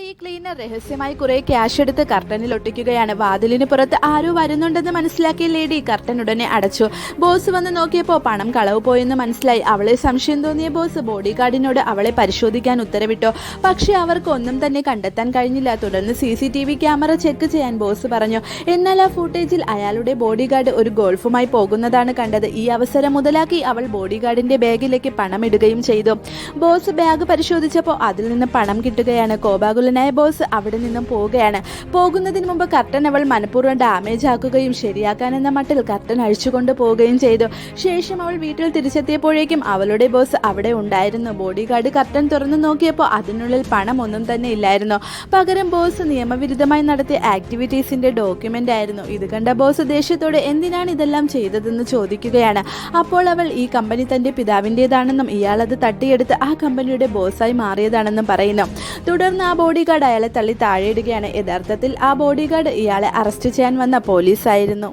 ഈ ക്ലീനർ രഹസ്യമായി കുറെ ക്യാഷ് എടുത്ത് കർട്ടനിൽ ഒട്ടിക്കുകയാണ്. വാതിലിന് പുറത്ത് ആരോ വരുന്നുണ്ടെന്ന് മനസ്സിലാക്കിയ ലേഡി കർട്ടൻ ഉടനെ അടച്ചു. ബോസ് വന്ന് നോക്കിയപ്പോൾ പണം കളവ് പോയെന്ന് മനസ്സിലായി. അവളെ സംശയം തോന്നിയ ബോസ് ബോഡി ഗാർഡിനോട് അവളെ പരിശോധിക്കാൻ ഉത്തരവിട്ടു. പക്ഷേ അവർക്ക് ഒന്നും തന്നെ കണ്ടെത്താൻ കഴിഞ്ഞില്ല. തുടർന്ന് CCTV ക്യാമറ ചെക്ക് ചെയ്യാൻ ബോസ് പറഞ്ഞു. എന്നാൽ ആ ഫുട്ടേജിൽ അയാളുടെ ബോഡി ഗാർഡ് ഒരു ഗോൾഫുമായി പോകുന്നതാണ് കണ്ടത്. ഈ അവസരം മുതലാക്കി അവൾ ബോഡി ഗാർഡിന്റെ ബാഗിലേക്ക് പണം ഇടുകയും ചെയ്തു. ബോസ് ബാഗ് പരിശോധിച്ചപ്പോൾ അതിൽ നിന്ന് പണം കിട്ടുകയാണ്. കോപാകുലനായ ബോസ് അവിടെ നിന്നും പോവുകയാണ്. പോകുന്നതിന് മുമ്പ് കർട്ടൻ അവൾ മനഃപൂർവ്വം ഡാമേജ് ആക്കുകയും ശരിയാക്കാനെന്ന മട്ടിൽ കർട്ടൻ അഴിച്ചുകൊണ്ട് പോവുകയും ചെയ്തു. ശേഷം അവൾ വീട്ടിൽ തിരിച്ചെത്തിയപ്പോഴേക്കും അവളുടെ ബോസ് അവിടെ ഉണ്ടായിരുന്നു. ബോഡി ഗാർഡ് കർട്ടൻ തുറന്നു നോക്കിയപ്പോൾ അതിനുള്ളിൽ പണം ഒന്നും തന്നെ ഇല്ലായിരുന്നു. പകരം ബോസ് നിയമവിരുദ്ധമായി നടത്തിയ ആക്ടിവിറ്റീസിന്റെ ഡോക്യുമെന്റ് ആയിരുന്നു. ഇത് കണ്ട ബോസ് ദേഷ്യത്തോടെ എന്തിനാണ് ഇതെല്ലാം ചെയ്തതെന്ന് ചോദിക്കുകയാണ്. അപ്പോൾ അവൾ ഈ കമ്പനി തന്റെ പിതാവിൻ്റെതാണെന്നും ഇയാൾ അത് തട്ടിയെടുത്ത് ആ കമ്പനിയുടെ ബോസായി മാറിയതാണെന്നും പറയുന്നു. തുടർന്ന് ആ ബോഡി ഗാർഡ് അയാളെ തള്ളി താഴെയിടുകയാണ്. യഥാർത്ഥത്തിൽ ആ ബോഡി ഗാർഡ് ഇയാളെ അറസ്റ്റ് ചെയ്യാൻ വന്ന പോലീസായിരുന്നു.